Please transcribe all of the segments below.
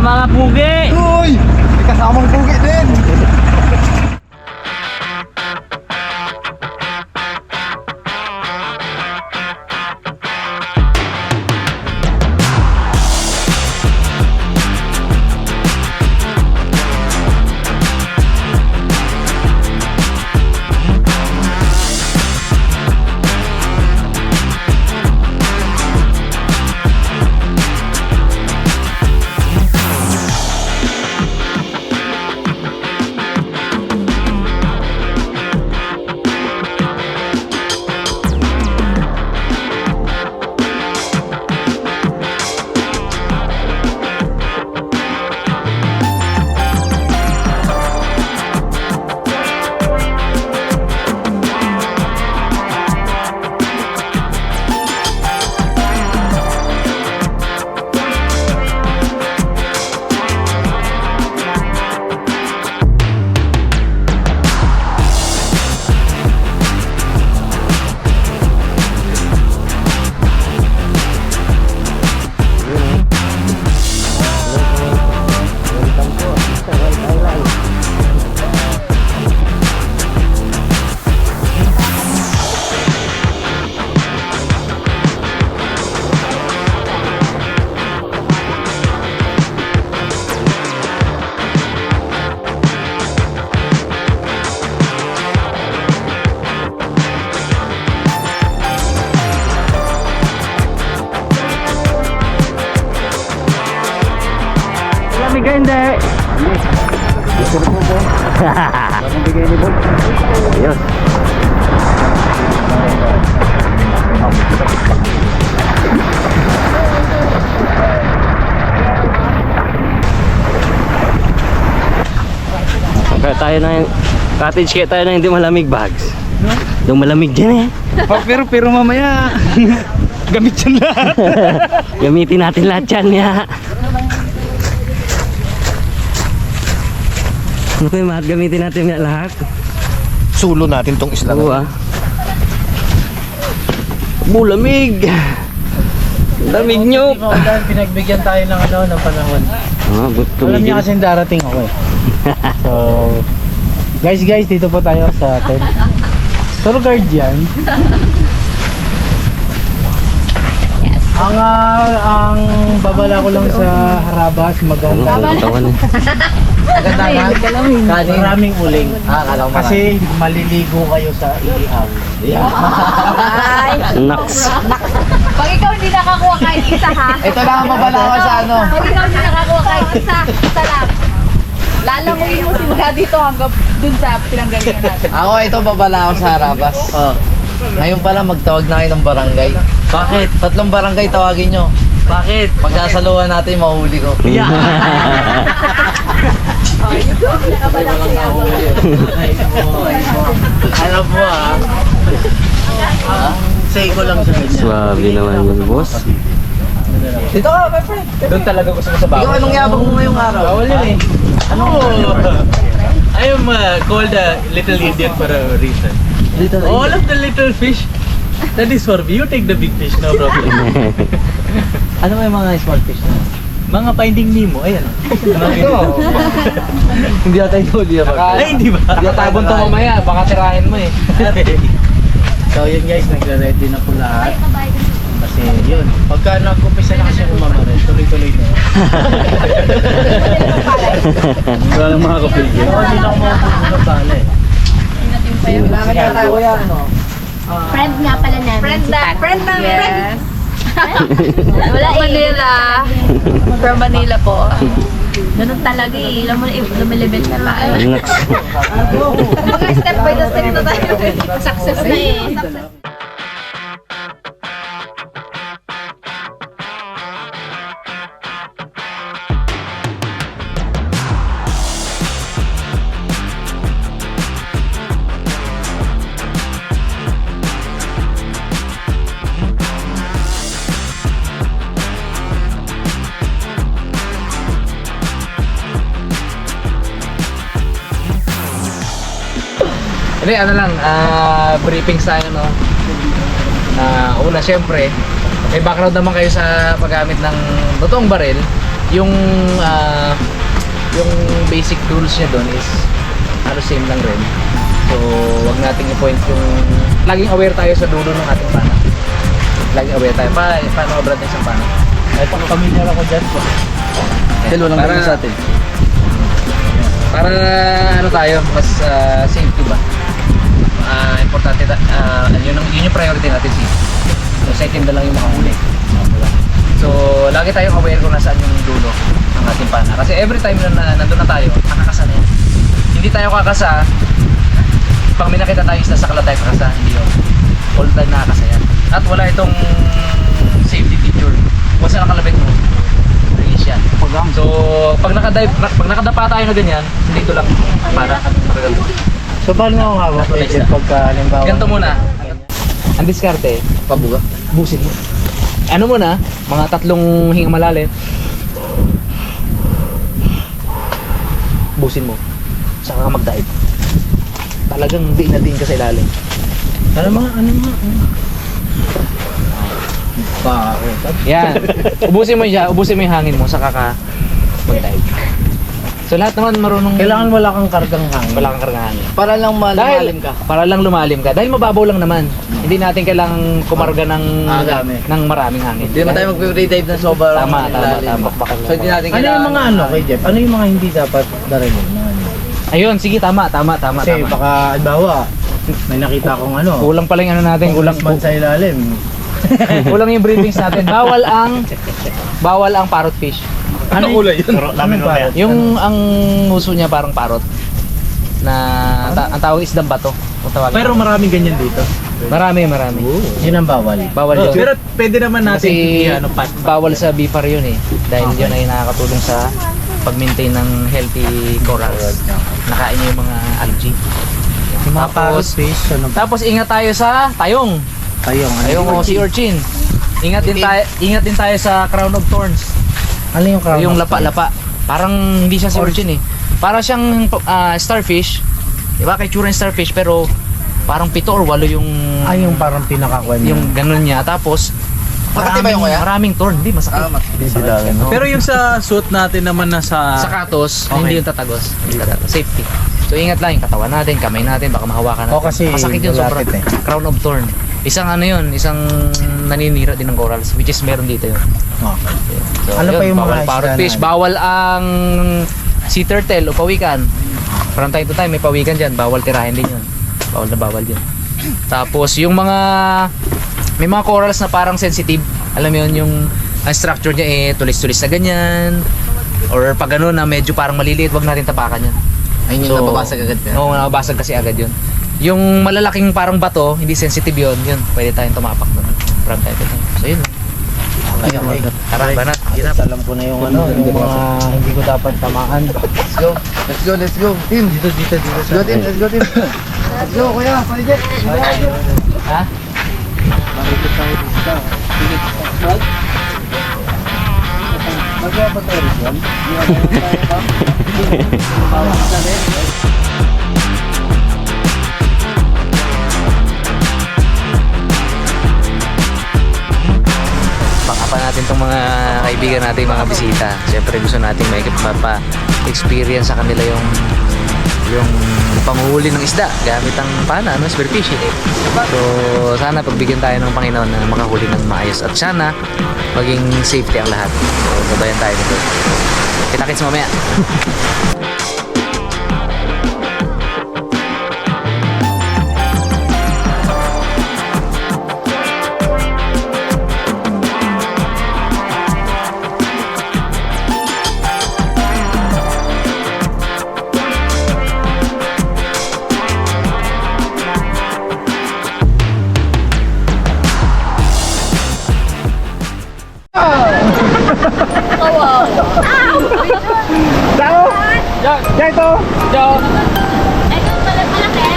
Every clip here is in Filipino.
mga pugi! Uy! May kasamang pugi din! Lamig ka hindi. Gusto na po po. Bakit bigay ni Bob? Ayos. Kaya tayo na yung cottage, kaya tayo na hindi malamig bags. Yung malamig dyan eh. Pero mamaya gamit yan lahat. Gamitin natin lahat yan ya. Ano kayo Matt? Gamitin natin yan lahat. Sulo natin tong isla. Oo ah. Bulamig. Lamig nyo. Pinagbigyan tayo ng ng panahon. Ah, Alam niya kasi darating ako eh. So, guys, dito po tayo sa tent. Tour guard yan. Ang babala ko lang sa harabas, maganda. Maganda nga. Maraming uling. Kasi maliligo kayo sa iihaw. Naks. Pag ikaw hindi nakakuha kahit isa ha. Ito lang ang mabala ko sa ano. Pag ikaw hindi nakakuha kahit isa lang. Lalanguin mo simula dito hanggang dun sa pinanggalingan natin. Ako ito babala ako sa Harabas. Ngayon pala magtawag na kayo ng barangay. Bakit? 3 barangay tawagin nyo. Bakit? Pagkasaluhan natin mahuli ko. Yeah. Alam mo say ko lang sa kanya. Swabe naman yun, boss. Dito ka, my friend. Doon talaga gusto mo sa Ikaw anong yabang mo ngayong araw? Bawal yun eh. I am called a little Indian for a reason. All of the little fish, that is for me. You take the big fish, no problem. Ano may mga small fish na? Mga Finding Nemo, ayan. Hindi ata ito, hindi ata. Ay, hindi ba? Hindi ata bunto mamaya, baka tirahin mo eh. So yun guys, nagre-ready na po lahat. Kasi yun, pagka nag-umpisa na kasi umamaril, tuloy-tuloy na yun. Wala nang mga kapilgin. Hindi na ako makapunta sa bala eh. Bakit ata ko yan, no? Friend nga pala namin. Friend na. Yes. Wala Manila. From Manila po. Ganun talaga eh. Alam mo na lumilibit na tayo. Naks. Mga step by step na tayo. Success na eh. Hindi, ano lang, briefing tayo, no? Una, syempre, may background naman kayo sa paggamit ng totoong baril. yung basic tools niya doon is same lang rin. So, wag nating i-point yung... Laging aware tayo sa dulo ng ating pana. Laging aware tayo. Paano mabrad na isang pana? Ay, pang-familiar ako dyan po. Dalawa lang Para- sa atin. Para ano tayo, mas safety ba? Importante, yun yung priority natin safety. So, second na lang yung makahuli. So, lagi tayong aware kung nasaan yung dulo ng ating pana. Kasi every time na nandun na tayo, nakakasa na yan. Hindi tayo kakasa, pag may nakita tayo is nasa kala tayo kakasa, hindi yun. All time nakakasa yan. At wala itong safety feature. Kung saan nakalapit mo, release yan. So, pag nakadapa tayo na ganyan, dito lang para. So, paano ako hawak Jeff pagka halimbawa? Ganito muna. Ang diskarte, pabuga. Busin mo. Ano muna, mga 3 hinga malalim. Busin mo. Saka ka mag-dive. Talagang di na din ka sa ilalim. Ano mga? Yan. Ubusin mo siya, ubusin mo yung hangin mo, saka ka mag-dive. So lahat naman marunong... Kailangan wala kang kargang hangin. Wala kang karga hangin. Para lang lumalim ka. Para lang lumalim ka. Dahil mababaw lang naman. Hindi natin kailangang kumarga ng maraming hangin. Hindi naman tayo mag-free-dive na sobrang Tama. So hindi natin Ano yung mga kay Jeff? Ano yung mga hindi dapat daralhin? Ayun, sige, tama. Kasi baka, halimbawa, may nakita akong Kulang pala yung ano natin, kulang man sa ilalim. kulang yung briefings natin. Bawal ang parrot fish. Ano kulay yun? Yung ang uso niya parang parrot na ang tawag isdang bato. Kung tawagin. Pero maraming ganyan dito. marami. Yun ang bawal. Bawal yun. Pero pwede naman natin Kasi pat. bawal sa BFAR yun eh. Dahil yun ay nakakatulong sa pag-maintain ng healthy corals. Nakain niya yung mga algae. Yung mga parrot Tapos, fish, tapos ingat tayo sa tayong. Tayong. O sea urchin. Ingat din tayo sa crown of thorns. Ano yung crown? Yung lapa-lapa. Parang hindi siya sea urchin eh. Para siyang starfish. Diba? Kay tsura yung starfish pero parang 7 or 8 yung Yung parang pinakakwan niya. yung ganun niya. Tapos Makatibay yung kuya? maraming thorn. Hindi masakit. No. Pero yung sa suit natin naman na sa katos, Okay. hindi yung tatagos. Hindi tatagos. Safety. So ingat lang yung katawan natin, kamay natin, baka mahawakan natin. kasi masakit yun sobrang. malapit Crown of thorn. Isang ano yun, isang naninira din ng corals, which is meron dito yun. Okay. So, Ano pa yung bawal mga parrot isda fish, na- bawal ang sea turtle o pawikan. From time to time may pawikan dyan, bawal tirahin din yun. Bawal yun. Tapos yung mga may mga corals na parang sensitive, alam mo yun, yung ang structure niya tulis-tulis na ganyan or pag gano'n na medyo parang maliliit, wag natin tapakan yan. Ayun yung nababasag agad ka. Oo, nababasag kasi agad yun. Yung malalaking parang bato, hindi sensitive yun, pwede tayong tumapak doon from time to time. So yun. Okay. Tara, banat. Yes, alam ko na yung yung mga hindi ko dapat tamaan. Let's go. Team. Dito. Let's go, team. Let's go, kuya. Paligid. Ha? Marikot tayo dito. Magawa tayo dyan? Pakapan natin tong mga kaibigan natin, mga bisita. Siyempre gusto natin may experience sa kanila yung panguhuli ng isda gamit ang pana, spearfishing. So sana pagbigyan tayo ng Panginoon na makahuli ng maayos at sana maging safety ang lahat. So gabayan tayo nito. Kita-kits mamaya. Ito pala malaki.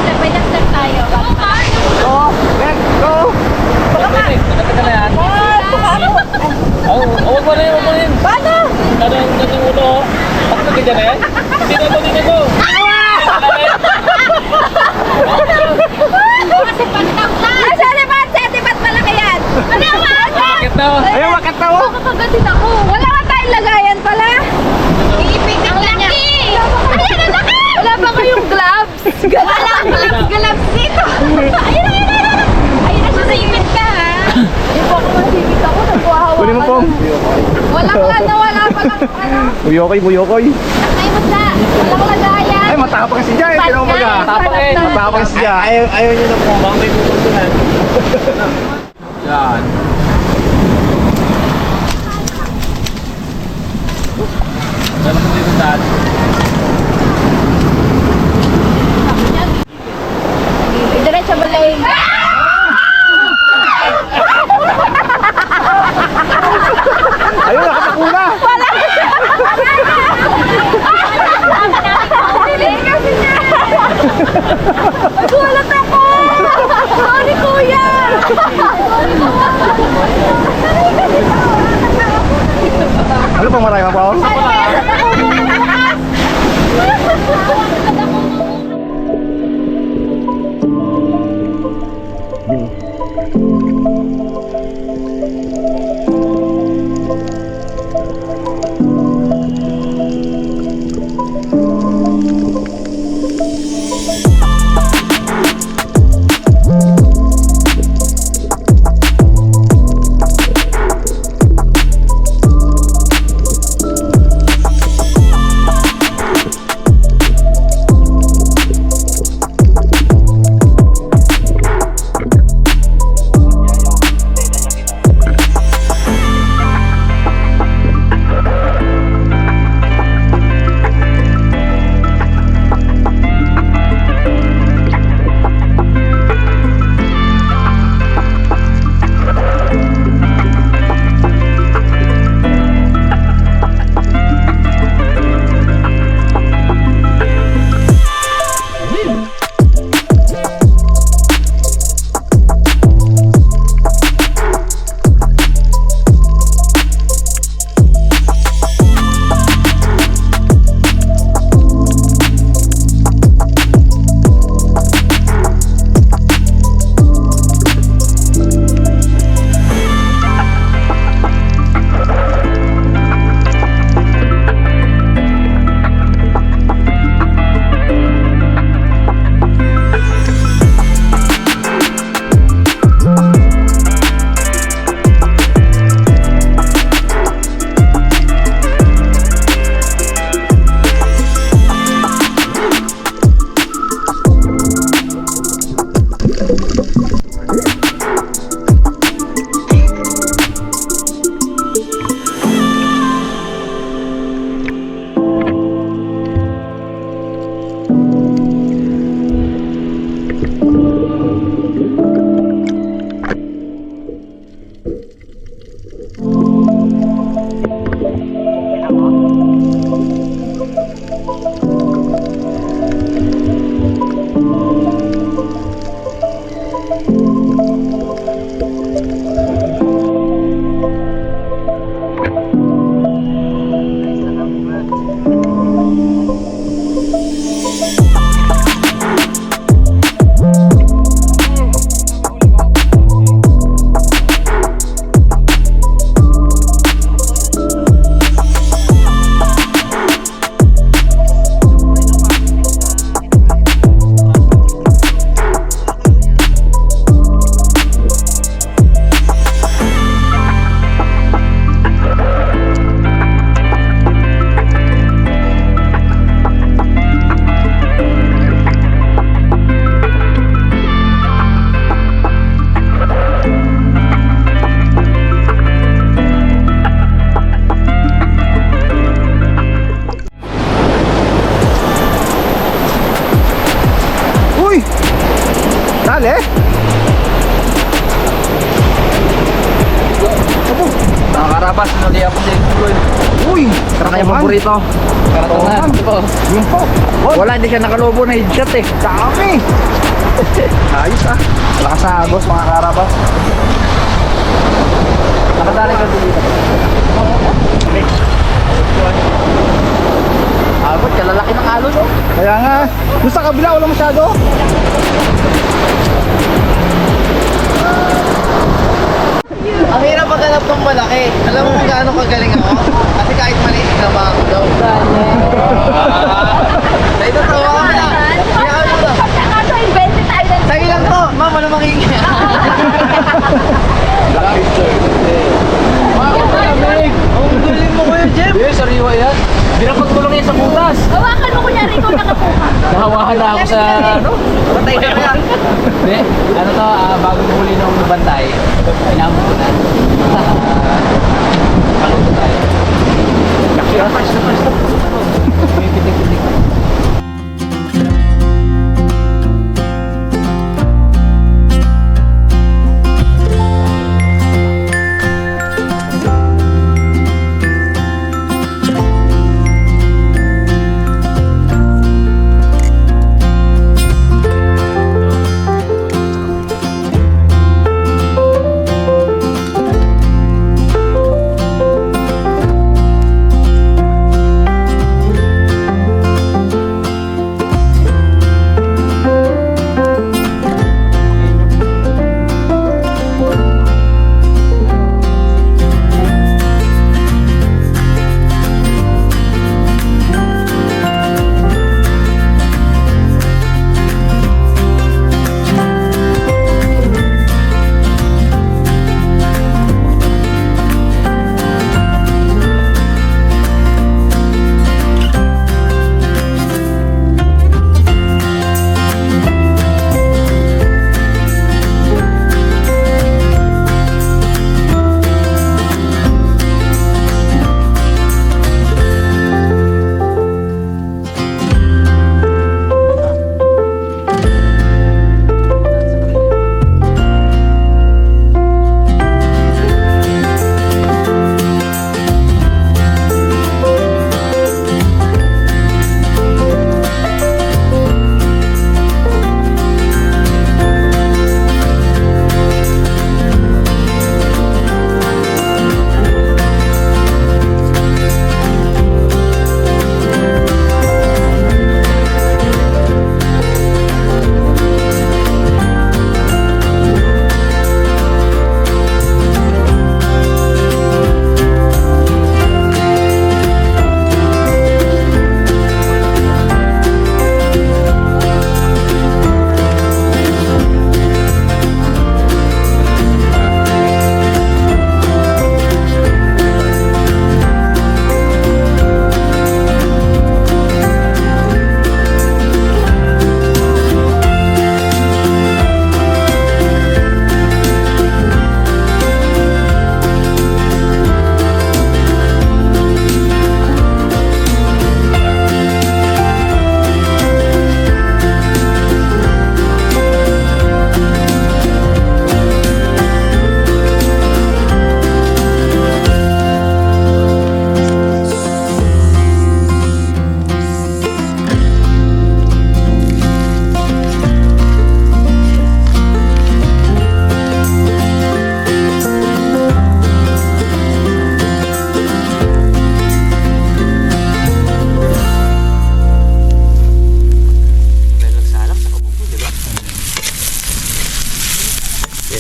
Step by step tayo. Setipat Ayaw makatawa. Makapagatin ako. Wala ka tayong lagayan pala. Iipitin ka niya. Ayan, ang laki! Wala ba kayong gloves? Walang gloves dito. Ayun, ayun, ayun. Ayun, nasisipit ka ha. Hindi po ako masipit ako. Nagkuhawa. Kunin mo po. Wala palang ano. Buyokoy, buyokoy. Ay, basta. Walang lagayan. Ay, matapang si Jai. Tinaw mo ka. Matapang si Jai. Ayaw nyo na po bang may pupuntunan. Yan. Saan ako dito daan? Diretso balay. Ayun, nakatakuna. Nagulat ako! Sorry, kuya! Ano pang marami mga Paul? Dali. Nakakarabas, nali ako dito. Uy, Karang yung paborito. Karatonan. Yung po. Wala, hindi siya nakalobo na headshot eh. Dami. Ayos ah. Lakas sa agos, mga karabas. Nakadali ka dito. Abot, kalalaki ng alon oh. Kaya nga, doon sa kabila wala masyado. Ang hirap maghanap ng malaki. Alam mo kung gaano kagaling ako? Kasi kahit maliit na ako daw. Dahil totoo ako na. Kaya ano daw? Pagkakato, invente tayo ng Sa'yo lang to. Mama na makingi. Ang galing mo Kuya Jeff. Yes, sariwa yan. Binapagulong yan sa butas. Hawakan mo kunyari ikaw nakakuha. Nahawakan na ako sa ano. Patay na kaya. Hindi, ano to, bago huli nung bantay, inabot ko na. Paluto tayo. May pitik-pitik.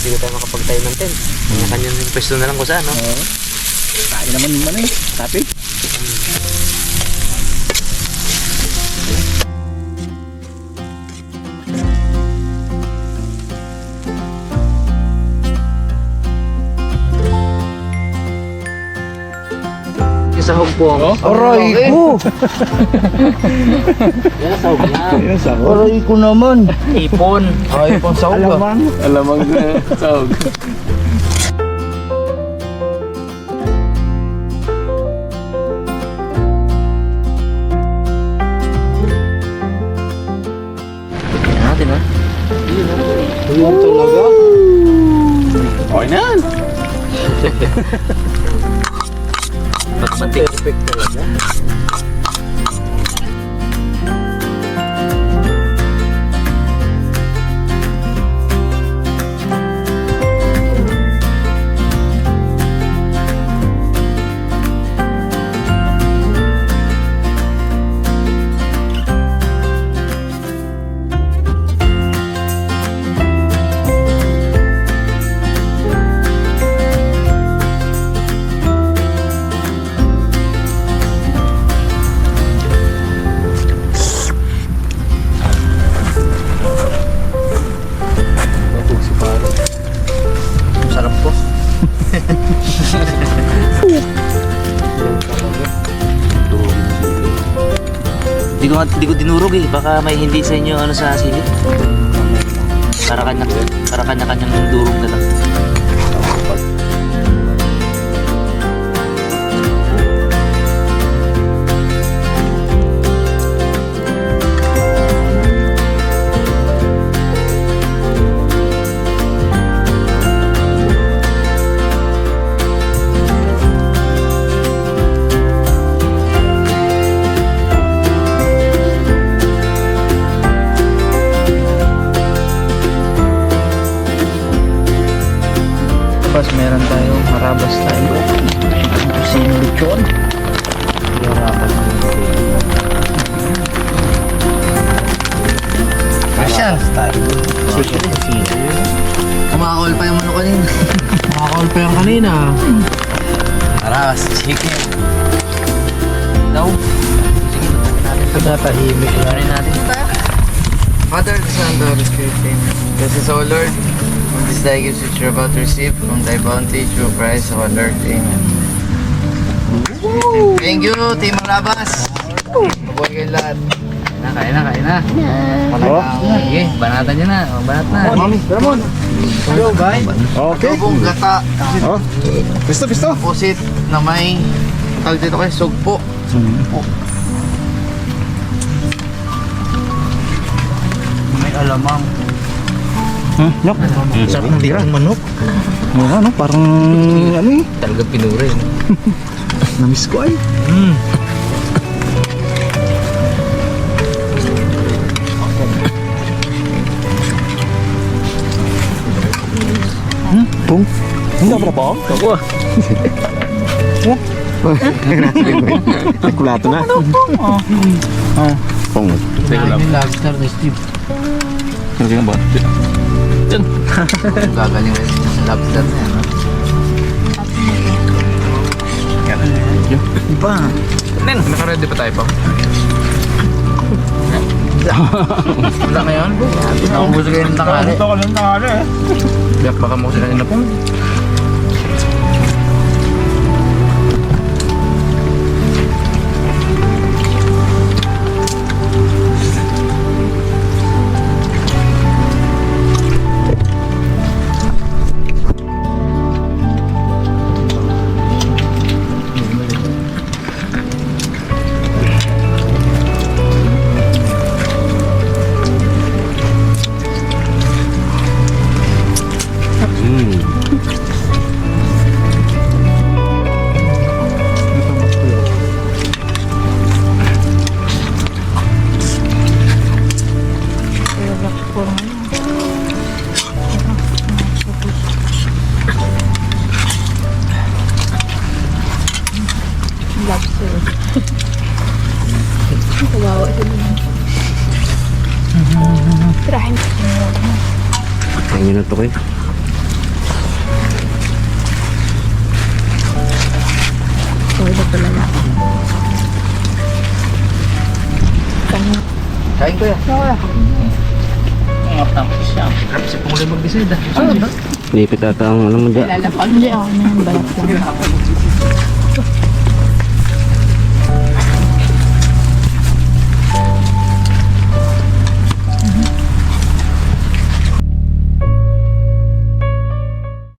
Hindi tayo makapagtayo ng tent. Kanya-kanya yung pwesto na lang kung saan, no? Oo. Tayo naman naman eh. Tapi. Yung sahog po. Aray ko! Yan, sahog na. Ayun sa Aray ko naman! Ipon. Ay, pang sahog ah. Alamang. Alamang na sahog. Natin, ha? Ayun talaga. Okay na yan. Matmatik. Perfect talaga. Di ko dinurog eh. Baka may hindi sa inyo ano sa silid. Para kanya-kanyang durog na lang. Tapos meron tayong harabas tayo. Sino lechon? Harabas. Asyan. Chicken feet. Kumakol pa yung manok kanina. Makakall pa yung kanina. Harabas, chicken. Daw. Natahimik lang. Ano natin? Father, the Son, the Holy Spirit, amen. This is our Lord, from this day gives which you're about to receive, from thy bounty through Christ our Lord, amen. Thank you, Team Marabas. Mabuhay kayo lahat. Kain na. Sige, banatan nyo na. O, banat na. Hello, bye. Okay. Adobong gata, Oh. Pisto. pusit na may, tawag dito kayo, sugpo. May alamang. Nyok. Sarap ng tira. Manok. Ano, parang ano eh. Talagang pinura yun. Namiss ko ay. Pong. Hindi ba po? Ako. Kulato na. Pong. Yung lobster na Steve. Hindi nga ba? Gagaling rin sa lobster na yan. Iba. Naka-ready pa tayo pa? Wala ngayon? Nakubuso kayo ng takali. Biyak baka mo sila nila po. Kain nyo na to kayo. Kain ko yan. Si Pungli mag-decide ah. Lipit ata ang ano mo dyan. Hindi ako na yung balat lang.